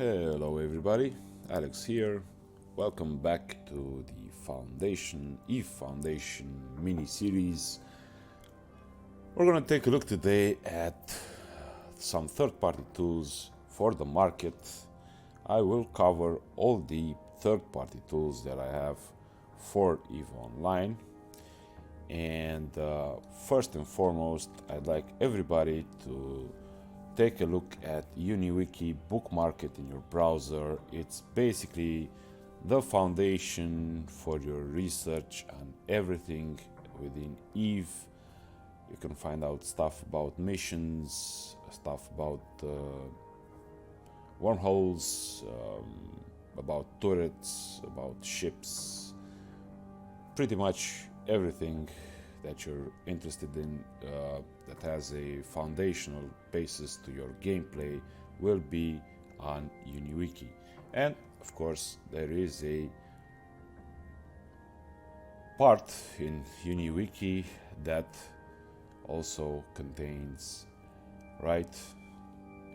Hello everybody, Alex here. Welcome back to the Eve Foundation mini-series. We're gonna take a look today at some third-party tools for the market. I will cover all the third-party tools that I have for EVE Online. And first and foremost, I'd like everybody to take a look at UniWiki Bookmarket in your browser. It's basically the foundation for your research and everything within EVE. You can find out stuff about missions, stuff about wormholes, about turrets, about ships, pretty much everything that you're interested in that has a foundational basis to your gameplay will be on UniWiki. And of course there is a part in UniWiki that also contains, right,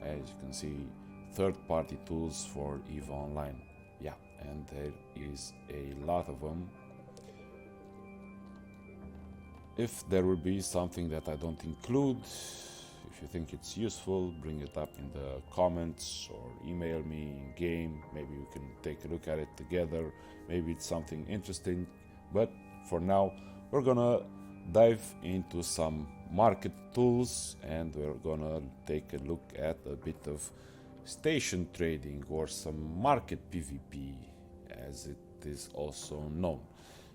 as you can see, third-party tools for EVE Online. Yeah, and there is a lot of them. If there will be something that I don't include, if you think it's useful, bring it up in the comments or email me in game. Maybe we can take a look at it together. Maybe it's something interesting. But for now, we're gonna dive into some market tools and we're gonna take a look at a bit of station trading or some market PvP, as it is also known.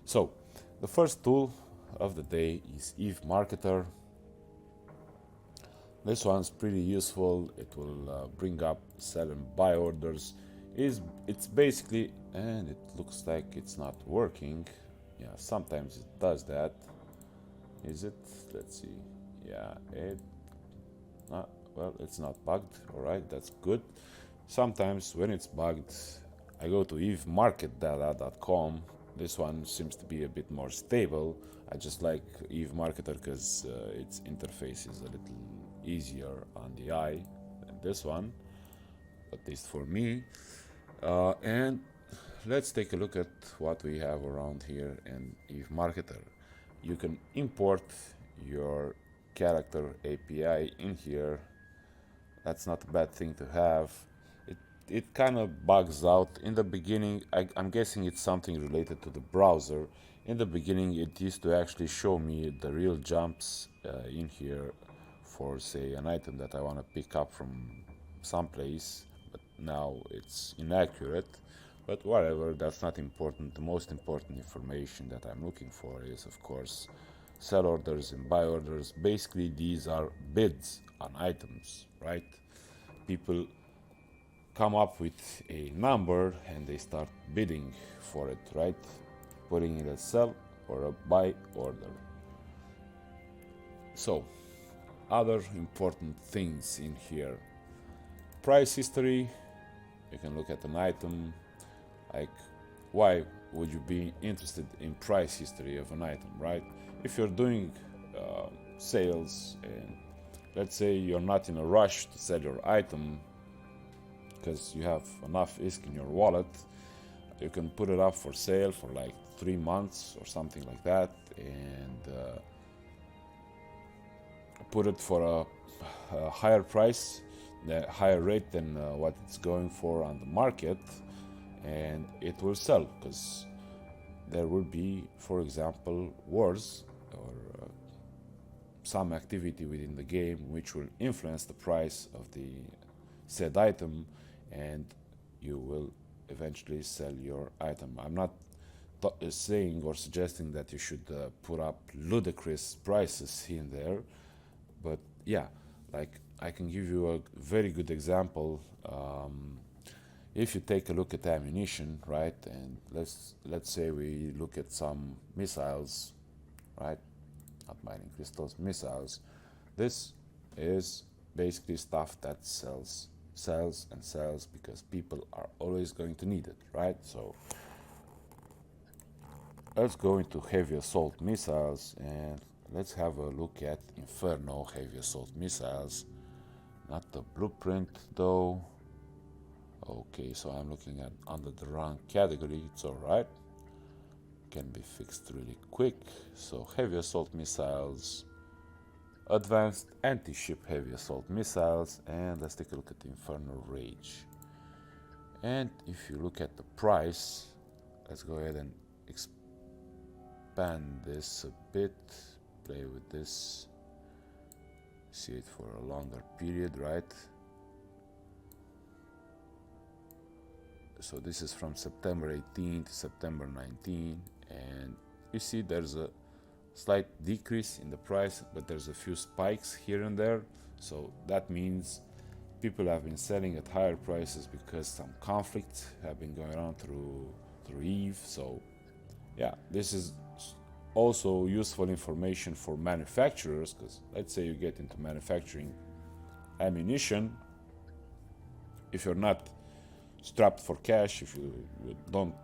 So the first tool of the day is EVE Marketer. This one's pretty useful. It will bring up sell and buy orders. It's basically, and it looks like it's not working. Yeah, sometimes it does that. Is it? Let's see. Yeah, it's not bugged. All right, that's good. Sometimes when it's bugged, I go to evemarketdata.com. This one seems to be a bit more stable. I just like EVE Marketer because its interface is a little easier on the eye than this one, at least for me. And let's take a look at what we have around here in EVE Marketer. You can import your character API in here. That's not a bad thing to have. It kind of bugs out in the beginning. I'm guessing it's something related to the browser. In the beginning, it used to actually show me the real jumps in here for, say, an item that I want to pick up from someplace, but now it's inaccurate. But whatever, that's not important. The most important information that I'm looking for is, of course, sell orders and buy orders. Basically, these are bids on items, right? People come up with a number and they start bidding for it, right? Putting in a sell or a buy order. So, other important things in here. Price history. You can look at an item, like why would you be interested in price history of an item, right? If you're doing sales and let's say you're not in a rush to sell your item because you have enough ISK in your wallet, you can put it up for sale for like 3 months or something like that and put it for a higher price, the higher rate than what it's going for on the market, and it will sell because there will be, for example, wars or some activity within the game which will influence the price of the said item, and you will eventually sell your item. I'm not saying or suggesting that you should put up ludicrous prices in there, but yeah, like I can give you a very good example. If you take a look at ammunition, right, and let's say we look at some missiles, right, not mining crystals, missiles. This is basically stuff that sells and sells because people are always going to need it, right? So let's go into heavy assault missiles and let's have a look at Inferno heavy assault missiles. Not the blueprint though. Okay, so I'm looking at under the wrong category. It's all right, can be fixed really quick. So heavy assault missiles, advanced anti-ship heavy assault missiles, and let's take a look at the Infernal Rage. And if you look at the price, let's go ahead and expand this a bit, play with this, see it for a longer period, right? So this is from September 18 to September 19, and you see there's a slight decrease in the price, but there's a few spikes here and there. So that means people have been selling at higher prices because some conflicts have been going on through EVE. So yeah, this is also useful information for manufacturers, because let's say you get into manufacturing ammunition, if you're not strapped for cash, if you don't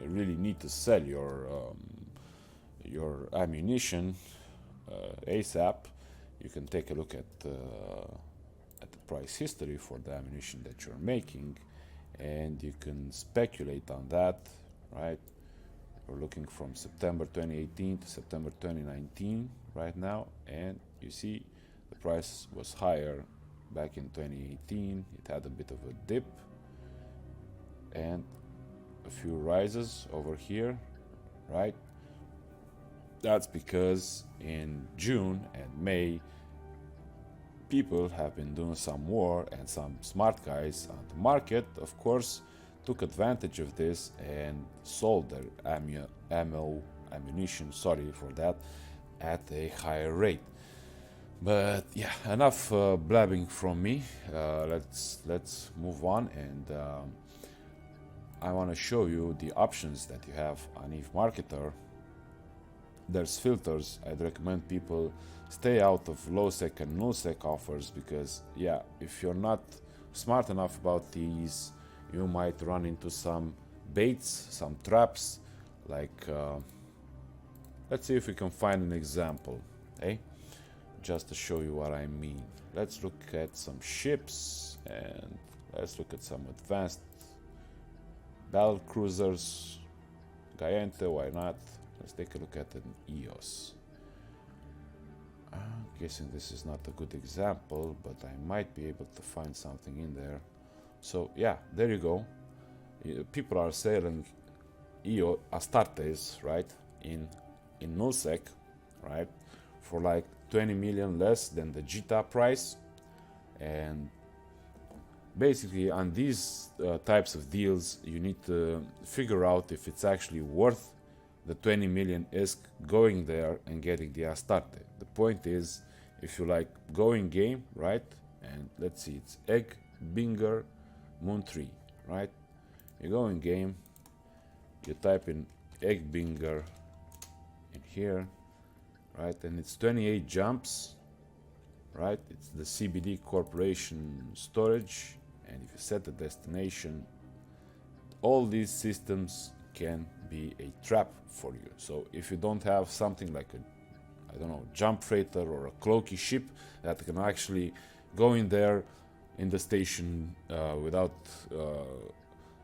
really need to sell your ammunition ASAP, you can take a look at the price history for the ammunition that you're making, and you can speculate on that, right? We're looking from September 2018 to September 2019 right now, and you see the price was higher back in 2018. It had a bit of a dip and a few rises over here, right? That's because in June and May people have been doing some war, and some smart guys on the market, of course, took advantage of this and sold their ammunition, sorry for that, at a higher rate. But yeah, enough blabbing from me. Let's move on, and I want to show you the options that you have on EVE Marketer. There's filters. I'd recommend people stay out of low sec and null sec offers, because yeah, if you're not smart enough about these, you might run into some baits, some traps, like let's see if we can find an example, eh? Just to show you what I mean. Let's look at some ships, and let's look at some advanced battle cruisers. Gaiente, why not? Let's take a look at an EOS. I'm guessing this is not a good example, but I might be able to find something in there. So yeah, there you go. People are selling EO Astartes, right, in nullsec, right, for like 20 million less than the JITA price. And basically on these types of deals, you need to figure out if it's actually worth the 20 million ISK going there and getting the Astarte. The point is, if you like going game, right, and let's see, it's Egg Binger Moon 3, right? You go in game, you type in Egg Binger in here, right, and it's 28 jumps, right? It's the CBD Corporation storage, and if you set the destination, all these systems can be a trap for you. So if you don't have something like a, I don't know, jump freighter or a cloaky ship that can actually go in there in the station without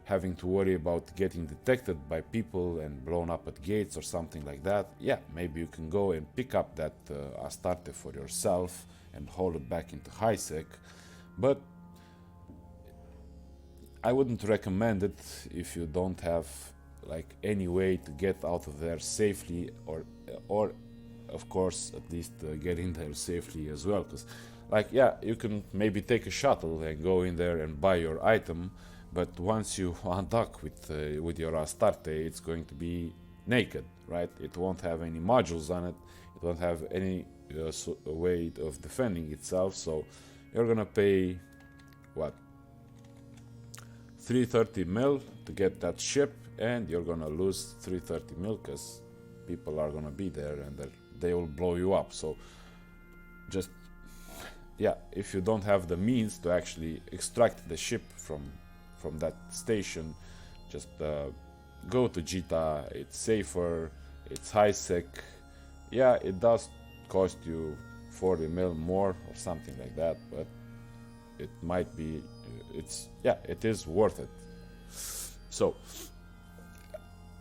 having to worry about getting detected by people and blown up at gates or something like that, yeah, maybe you can go and pick up that Astarte for yourself and haul it back into high sec. But I wouldn't recommend it if you don't have like any way to get out of there safely, or of course at least get in there safely as well, because like yeah, you can maybe take a shuttle and go in there and buy your item, but once you undock with your Astarte, it's going to be naked, right? It won't have any modules on it, it won't have any way of defending itself, so you're gonna pay what, 330 mil to get that ship, and you're gonna lose 330 mil because people are gonna be there and they will blow you up. So just yeah, if you don't have the means to actually extract the ship from that station, just go to JITA. It's safer, it's high sec. Yeah, it does cost you 40 mil more or something like that, but it might be, it's, yeah, it is worth it. So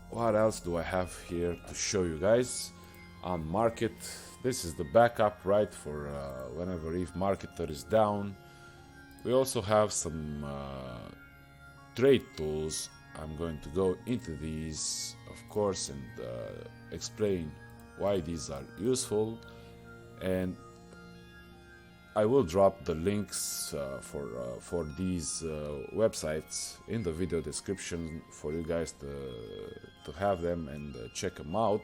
what else do I have here to show you guys? On market, this is the backup, right, for whenever ETH marketer is down. We also have some trade tools. I'm going to go into these, of course, and explain why these are useful, and I will drop the links for these websites in the video description for you guys to have them and check them out.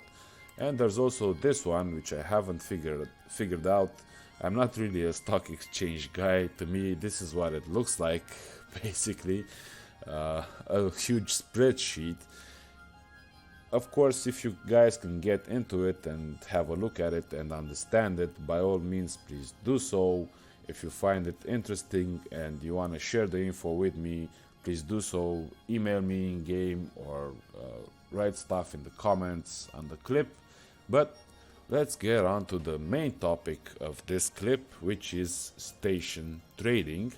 And there's also this one which I haven't figured out. I'm not really a stock exchange guy. To me, this is what it looks like, basically, a huge spreadsheet. Of course, if you guys can get into it and have a look at it and understand it, by all means, please do so. If you find it interesting and you want to share the info with me, please do so. Email me in game or write stuff in the comments on the clip. But let's get on to the main topic of this clip, which is station trading.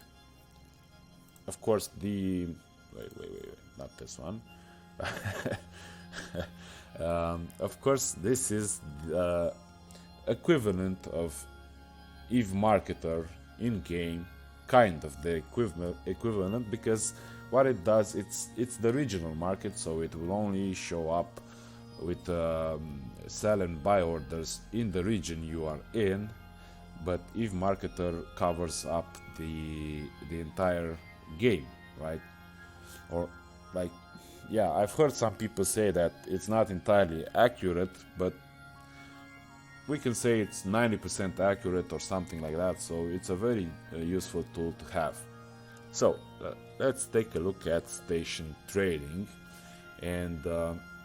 Of course, wait, not this one. Of course, this is the equivalent of ETH marketer in game, kind of the equivalent, because what it does, it's the regional market, so it will only show up with sell and buy orders in the region you are in, but ETH marketer covers up the entire game, right? Or like, yeah, I've heard some people say that it's not entirely accurate, but we can say it's 90% accurate or something like that, so it's a very useful tool to have. So let's take a look at station trading, and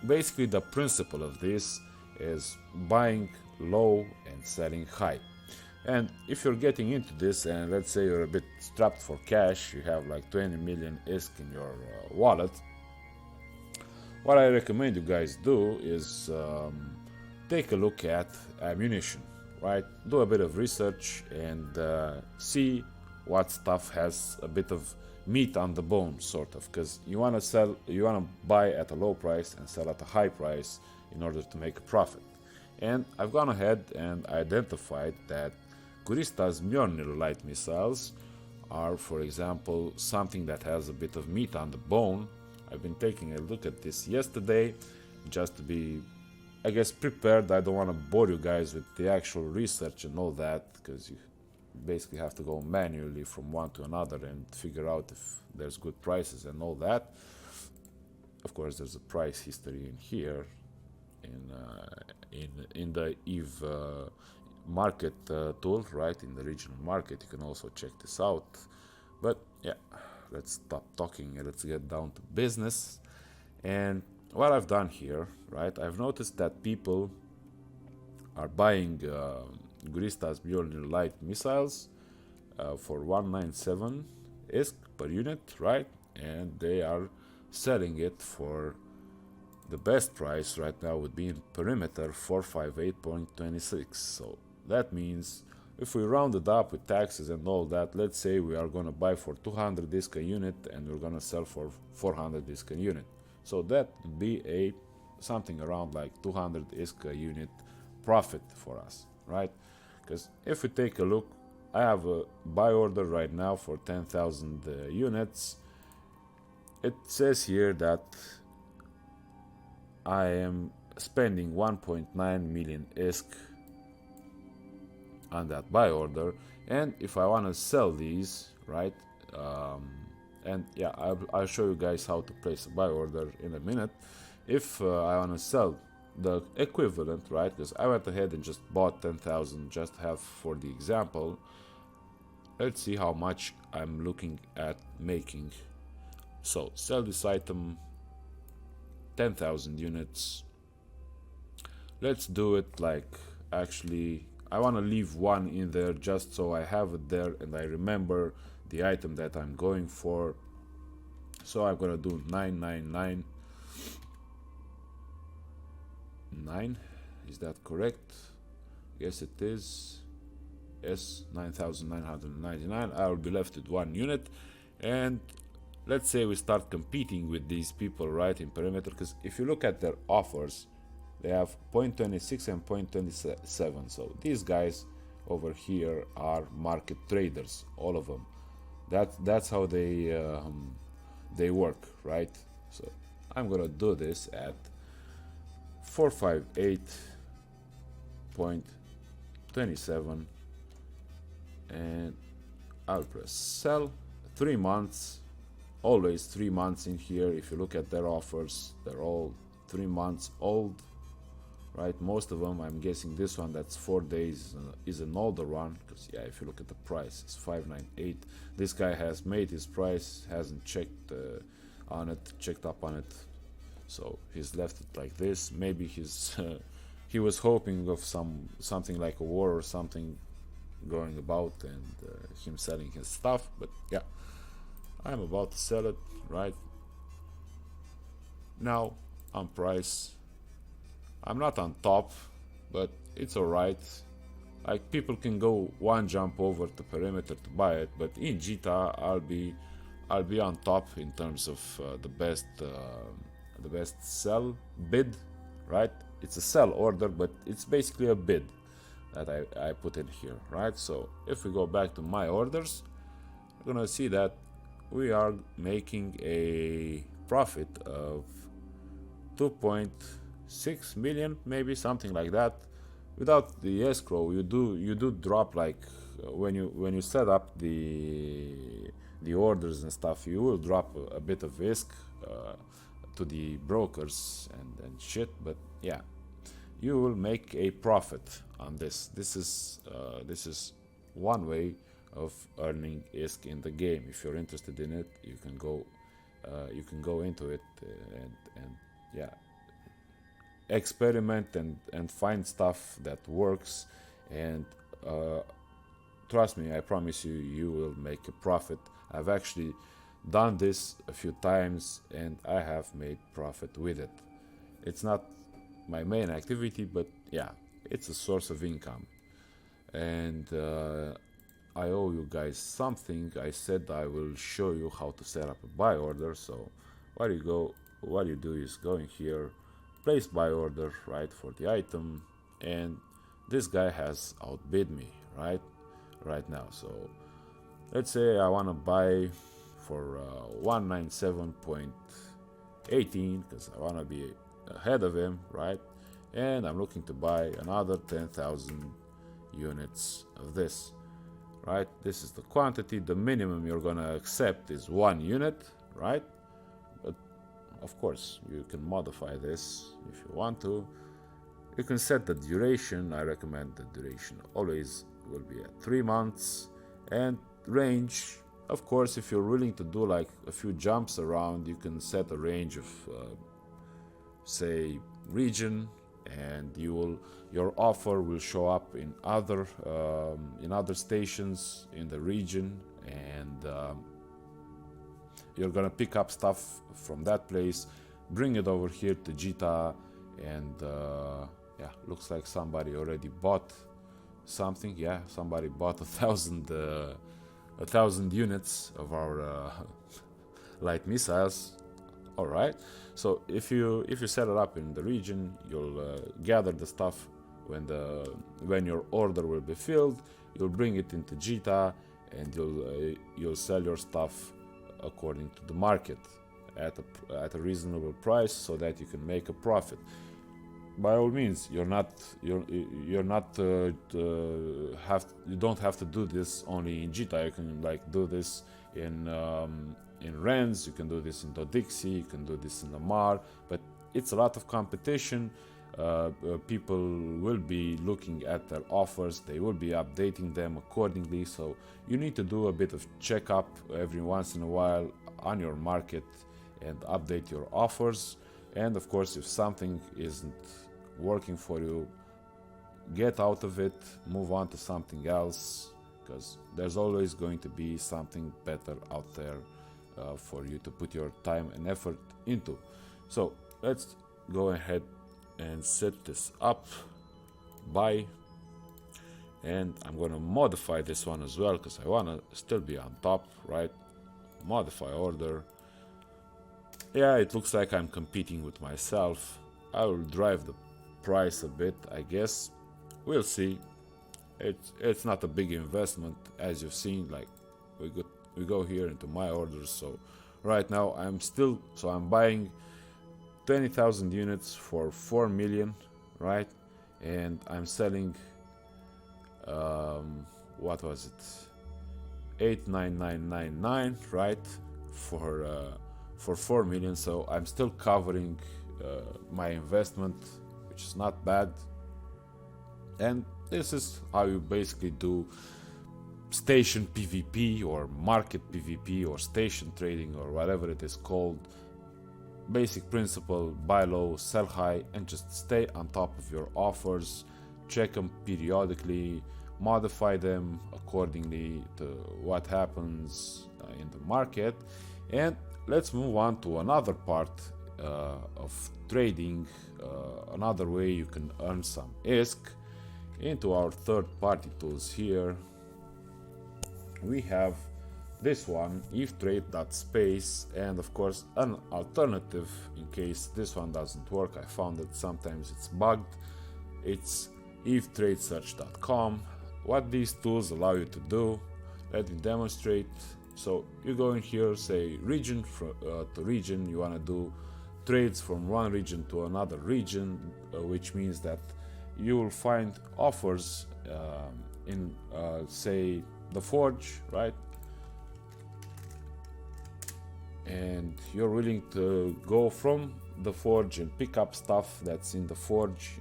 basically the principle of this is buying low and selling high. And if you're getting into this and let's say you're a bit strapped for cash, you have like 20 million ISK in your wallet, what I recommend you guys do is take a look at ammunition, right? Do a bit of research and see what stuff has a bit of meat on the bone, sort of, because you want to buy at a low price and sell at a high price in order to make a profit. And I've gone ahead and identified that Guristas Mjolnir light missiles are, for example, something that has a bit of meat on the bone. I've been taking a look at this yesterday just to be, I guess, prepared. I don't want to bore you guys with the actual research and all that, because you basically have to go manually from one to another and figure out if there's good prices and all that. Of course, there's a price history in here in the ETH market tool, right? In the regional market, you can also check this out. But yeah, let's stop talking and let's get down to business. And what I've done here, right, I've noticed that people are buying Guristas Mjolnir light missiles for 197 ISK per unit, right? And they are selling it for the best price right now would be in perimeter 458.26. So that means if we round it up with taxes and all that, let's say we are going to buy for 200 ISK a unit and we're going to sell for 400 ISK a unit. So that would be something around like 200 ISK a unit profit for us, right? Because if we take a look, I have a buy order right now for 10,000 units. It says here that I am spending 1.9 million ISK on that buy order, and if I want to sell these, right, and yeah, I'll show you guys how to place a buy order in a minute. If I want to sell the equivalent, right, because I went ahead and just bought 10,000 just to have for the example. Let's see how much I'm looking at making. So sell this item, 10,000 units. Let's do it like, actually I want to leave one in there just so I have it there and I remember the item that I'm going for. So I'm gonna do 999. 9, is that correct? Yes, it is. S 9,999. I will be left with 1 unit, and let's say we start competing with these people, right, in perimeter, because if you look at their offers, they have 0.26 and 0.27. So these guys over here are market traders, all of them. That's how they work, right? So I'm gonna do this at 458.27, and I'll press sell. 3 months, always 3 months in here. If you look at their offers, they're all 3 months old, right? Most of them. I'm guessing this one that's 4 days is an older one, because yeah, if you look at the price, it's 598. This guy has made his price, hasn't checked checked up on it, so he's left it like this. Maybe he's he was hoping of something like a war or something going about, and him selling his stuff. But yeah, I'm about to sell it right now on price. I'm not on top, but it's alright. Like, people can go one jump over the perimeter to buy it, but in Jita I'll be on top in terms of the best sell bid, right? It's a sell order, but it's basically a bid that I put in here, right? So if we go back to my orders, we're gonna see that we are making a profit of 2.6 million, maybe something like that. Without the escrow, you do drop, like when you set up the orders and stuff, you will drop a bit of risk to the brokers and shit. But yeah, you will make a profit on this. This is one way of earning ISK in the game. If you're interested in it, you can go into it and yeah, experiment and find stuff that works, and trust me, I promise you, you will make a profit. I've actually done this a few times and I have made profit with it. It's not my main activity, but yeah, it's a source of income. And I owe you guys something. I said I will show you how to set up a buy order. So what you do is go in here, place buy order, right, for the item, and this guy has outbid me right now. So let's say I want to buy for 197.18 because I want to be ahead of him, right? And I'm looking to buy another 10,000 units of this, right? This is the quantity. The minimum you're gonna accept is 1 unit, right? But of course you can modify this if you want to. You can set the duration. I recommend the duration always will be at 3 months. And range, of course, if you're willing to do like a few jumps around, you can set a range of say region, and your offer will show up in other stations in the region, and you're gonna pick up stuff from that place, bring it over here to Jita, and yeah, looks like somebody already bought something. Yeah, somebody bought 1,000 units of our light missiles. All right, so if you set it up in the region, you'll gather the stuff when your order will be filled. You'll bring it into Jita, and you'll sell your stuff according to the market at a reasonable price, so that you can make a profit. By all means, you don't have to do this only in Jita. You can like do this in Rennes, you can do this in Dodixie, you can do this in Amar, but it's a lot of competition. People will be looking at their offers, they will be updating them accordingly, so you need to do a bit of checkup every once in a while on your market and update your offers. And of course, if something isn't working for you, get out of it, move on to something else, because there's always going to be something better out there for you to put your time and effort into. So let's go ahead and set this up. Buy, And I'm gonna modify this one as well because I wanna still be on top, right? Modify order. Yeah, it looks like I'm competing with myself. I will drive the price a bit, I guess. We'll see. It's not a big investment, as you've seen. Like we go here into my orders. So right now I'm buying 20,000 units for 4 million, right? And I'm selling what was it, 89999, right, for 4 million. So I'm still covering my investment, which is not bad. And this is how you basically do station PvP or market PvP or station trading or whatever it is called. Basic principle: buy low, sell high, and just stay on top of your offers. Check them periodically, modify them accordingly to what happens in the market. And let's move on to another part of trading, another way you can earn some ISK. Into our third-party tools here, we have this one, EveTrade.space, and of course an alternative in case this one doesn't work. I found that sometimes it's bugged. It's EveTradeSearch.com. What these tools allow you to do, let me demonstrate. So you go in here, say region to region. You want to do trades from one region to another region, which means that you will find offers in say the Forge, right? And you're willing to go from the Forge and pick up stuff that's in the Forge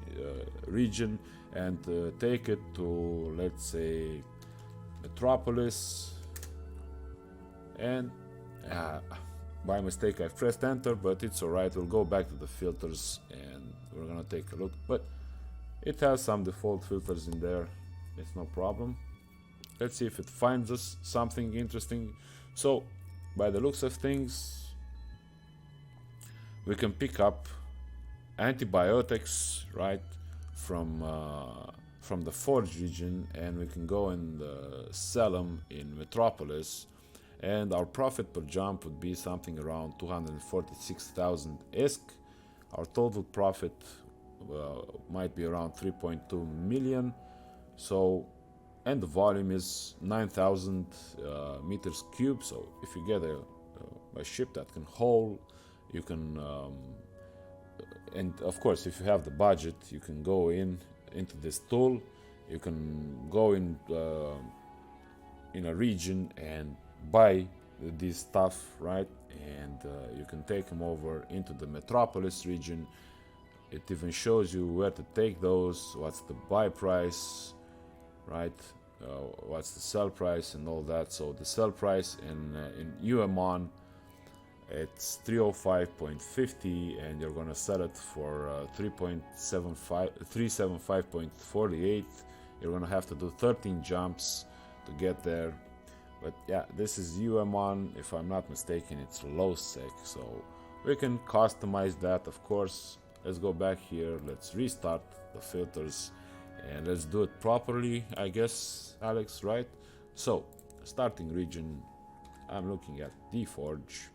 region and take it to, let's say, Metropolis. And by mistake I pressed enter, but it's alright. We'll go back to the filters and we're gonna take a look. But it has some default filters in there, it's no problem. Let's see if it finds us something interesting. So by the looks of things, we can pick up antibiotics, right, from the Forge region, and we can go and sell them in Metropolis, and our profit per jump would be something around 246,000 ISK. Our total profit might be around 3.2 million. So, and the volume is 9,000 meters cubed. So if you get a ship that can hold, you can and of course if you have the budget, you can go into this tool. You can go in a region and buy this stuff, right? And you can take them over into the Metropolis region. It even shows you where to take those, what's the buy price, right? What's the sell price and all that. So the sell price in UMON, it's 305.50, and you're gonna sell it for 375.48. You're gonna have to do 13 jumps to get there. But yeah, this is UMON. If I'm not mistaken, it's low sec, so we can customize that, of course. Let's go back here, let's restart the filters, and let's do it properly, I guess, Alex, right? So, starting region, I'm looking at the Forge.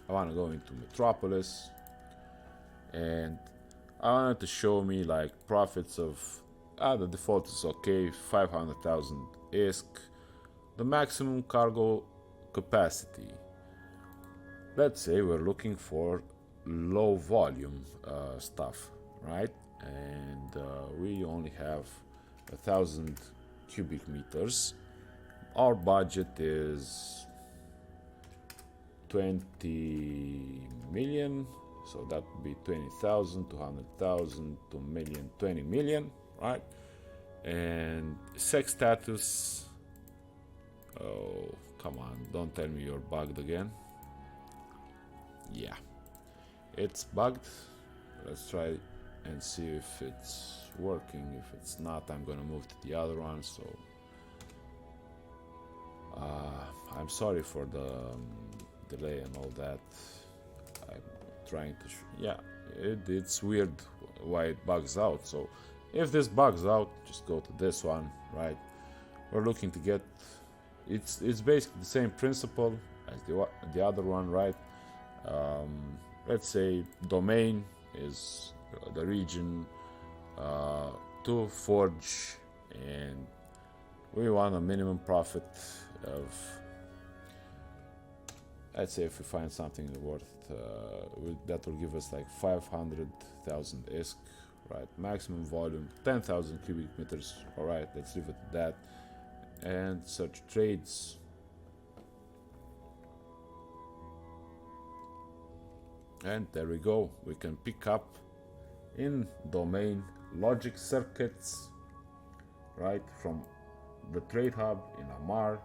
I want to go into Metropolis, and I wanted to show me like profits of, the default is okay, 500,000 ISK, the maximum cargo capacity. Let's say we're looking for low volume stuff, right? And we only have 1,000 cubic meters. Our budget is 20 million, so that would be 20,000, 200,000, 2 million, 20 million, right? And sec status, oh come on, don't tell me you're bugged again. Yeah, it's bugged. Let's try and see if it's working. If it's not, I'm gonna move to the other one. So I'm sorry for the delay and all that. I'm trying to yeah, it's weird why it bugs out. So If this bugs out, just go to this one, right? We're looking to get, it's basically the same principle as the other one, right? Let's say domain is the region to forge, and we want a minimum profit of, let's say if we find something worth that will give us like 500,000 ISK, right? Maximum volume 10,000 cubic meters. All right, let's leave it at that and search trades. And there we go. We can pick up in domain logic circuits, right, from the trade hub in Amar,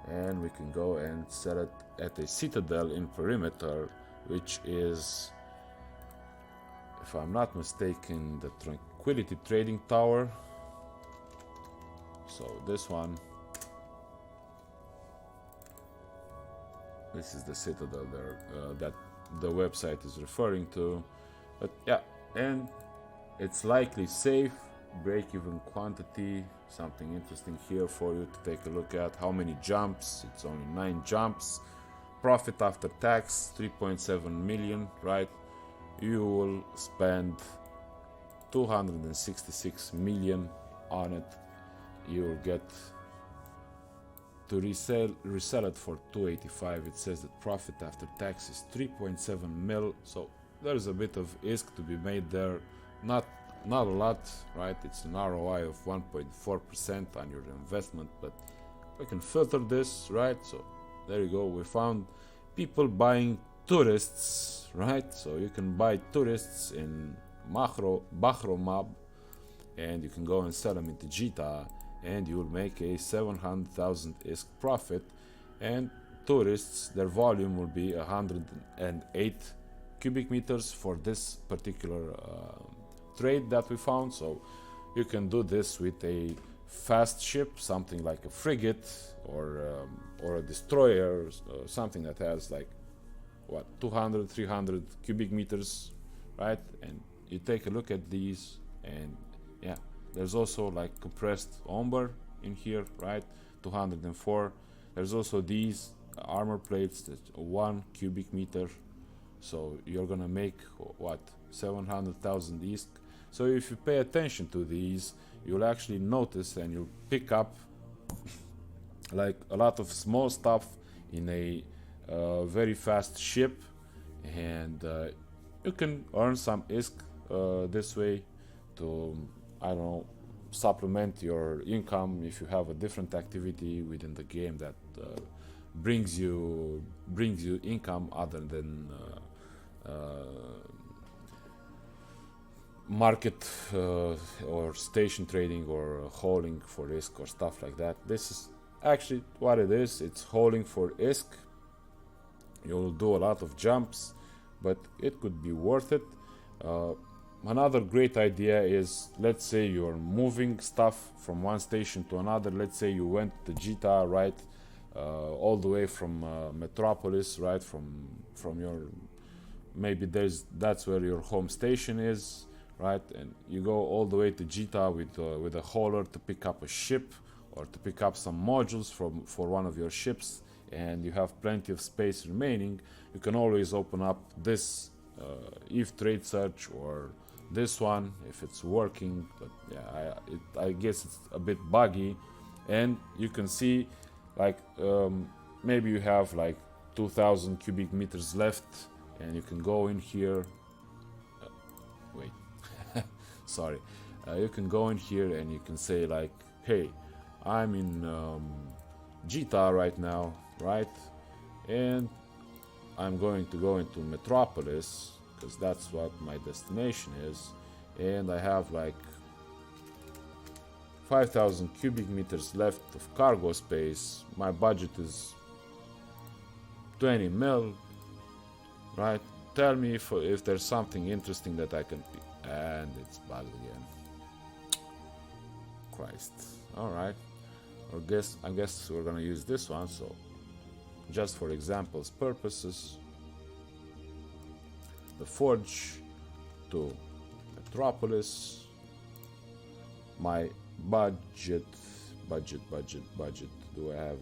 and we can go and sell it at a Citadel in Perimeter, which is, if I'm not mistaken, the Tranquility Trading Tower. So this one, this is the Citadel there that the website is referring to. But yeah, and it's likely safe, break-even quantity, something interesting here for you to take a look at. How many jumps? It's only 9 jumps. Profit after tax 3.7 million, right? You will spend 266 million on it. You will get to resell it for 285. It says that profit after tax is 3.7 mil, so there's a bit of ISK to be made there. Not a lot, right? It's an ROI of 1.4% on your investment, but we can filter this, right? So there you go. We found people buying tourists, right? So you can buy tourists in Bahromab, and you can go and sell them into Jita, and you will make a 700,000 ISK profit. And tourists, their volume will be 108 cubic meters for this particular trade that we found. So you can do this with a fast ship, something like a frigate or a destroyer, something that has like what 200-300 cubic meters, right? And you take a look at these, and yeah, there's also like compressed umber in here, right? 204. There's also these armor plates that 1 cubic meter, so you're gonna make what 700,000 ISK. So if you pay attention to these, you'll actually notice and you'll pick up like a lot of small stuff in a very fast ship, and you can earn some ISK this way to, I don't know, supplement your income if you have a different activity within the game that brings you income other than market or station trading or hauling for ISK or stuff like that. This is actually what it is. It's hauling for ISK. You'll do a lot of jumps, but it could be worth it. Another great idea is, let's say you're moving stuff from one station to another. Let's say you went to Jita, right, all the way from Metropolis, right, from your, maybe that's where your home station is, right, and you go all the way to Jita with a hauler to pick up a ship or to pick up some modules for one of your ships, and you have plenty of space remaining. You can always open up this Eve Trade Search or this one if it's working, but yeah, I guess it's a bit buggy. And you can see like maybe you have like 2,000 cubic meters left, and you can go in here, wait sorry, you can go in here and you can say like, hey, I'm in Jita right now, right, and I'm going to go into Metropolis because that's what my destination is, and I have like 5,000 cubic meters left of cargo space. My budget is 20 mil, right? Tell me if there's something interesting that I can pick. And it's bugged again. Christ. Alright. I guess we're gonna use this one, so just for examples purposes, the Forge to Metropolis, my budget. Do I have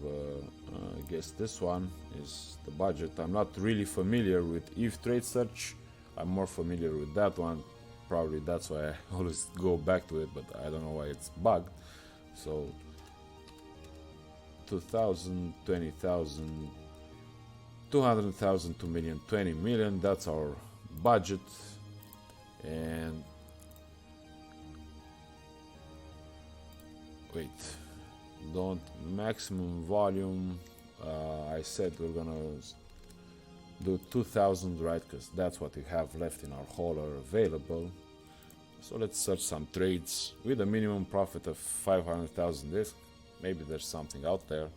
I guess this one is the budget. I'm not really familiar with ETH Trade Search. I'm more familiar with that one. Probably that's why I always go back to it, but I don't know why it's bugged. So 2,000, 20,000, 200,000, 2 million, 20 million, that's our budget. And wait, don't maximum volume. I said we're gonna do 2,000, right? Because that's what we have left in our hauler available. So let's search some trades with a minimum profit of 500,000 disk. Maybe there's something out there.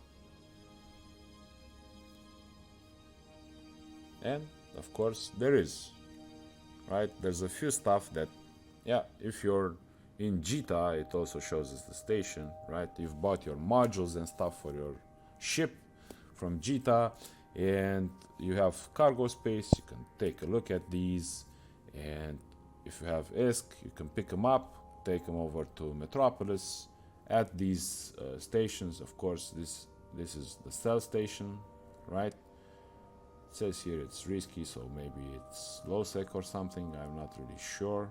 And of course there is, right? There's a few stuff that, yeah, if you're in Jita, it also shows us the station, right? You've bought your modules and stuff for your ship from Jita, and you have cargo space. You can take a look at these, and if you have ISK, you can pick them up, take them over to Metropolis at these stations. Of course, this is the sell station, right? It says here it's risky, so maybe it's low sec or something. I'm not really sure.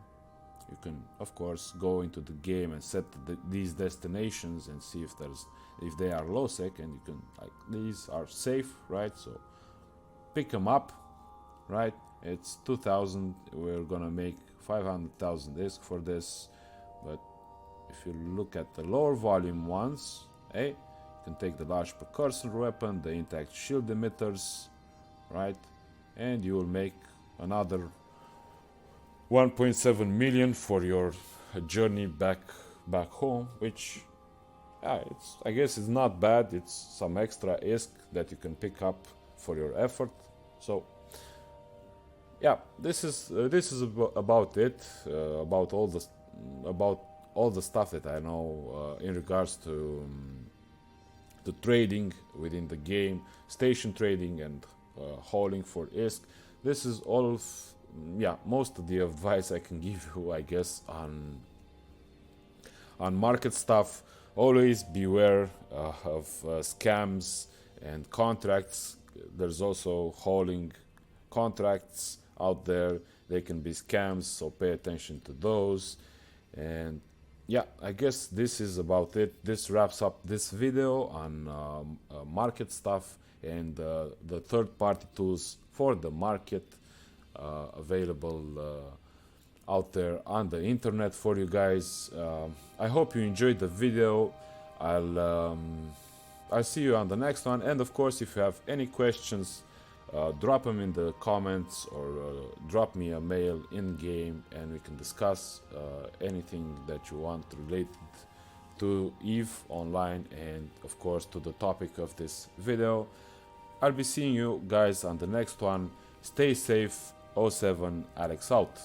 You can, of course, go into the game and set these destinations and see if they are low sec, and you can, like, these are safe, right? So pick them up, right? It's 2,000. We're gonna make 500,000 ISK for this, but if you look at the lower volume ones, you can take the large precursor weapon, the intact shield emitters, right? And you will make another 1.7 million for your journey back home, which I guess is not bad. It's some extra ISK that you can pick up for your effort. So yeah, this is about it, about all the stuff that I know in regards to the trading within the game, station trading and hauling for ISK. This is all most of the advice I can give you, I guess, on market stuff. Always beware of scams and contracts. There's also hauling contracts out there. They can be scams, so pay attention to those. And yeah, I guess this is about it. This wraps up this video on market stuff and the third-party tools for the market available out there on the internet for you guys. I hope you enjoyed the video. I'll see you on the next one, and of course, if you have any questions, drop them in the comments or drop me a mail in game, and we can discuss anything that you want related to EVE Online and of course to the topic of this video. I'll be seeing you guys on the next one. Stay safe. 07 Alex out.